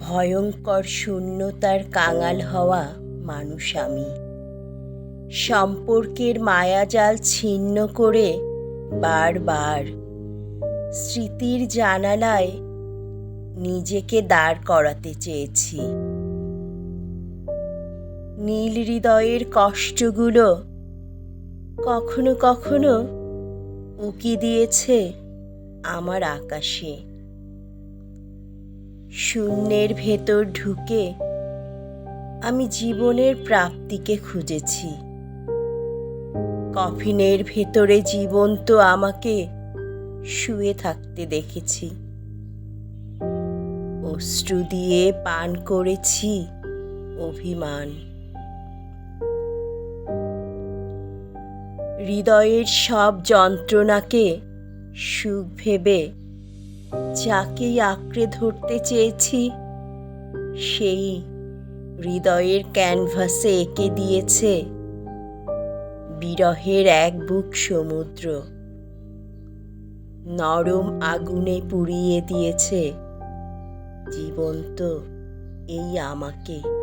ভয়ঙ্কর শূন্যতার কাঙাল হওয়া মানুষ আমি। সম্পর্কের মায়াজাল ছিন্ন করে বারবার স্মৃতির জানালায় নিজেকে দাঁড় করাতে চেয়েছি। নীল হৃদয়ের কষ্টগুলো কখনো কখনো উকি দিয়েছে আমার আকাশে। শূন্যের ভেতর ঢুকে আমি জীবনের প্রাপ্তিকে খুঁজেছি। কফিনের ভেতরে জীবন্ত আমাকে শুয়ে থাকতে দেখেছি। অশ্রু দিয়ে পান করেছি অভিমান। হৃদয়ের সব যন্ত্রণাকে সুখ ভেবে যাকেই আঁকড়ে ধরতে চেয়েছি, সেই হৃদয়ের ক্যানভাসে এঁকে দিয়েছে বিরহের এক বুক সমুদ্র। নরম আগুনে পুড়িয়ে দিয়েছে জীবন্ত এই আমাকে।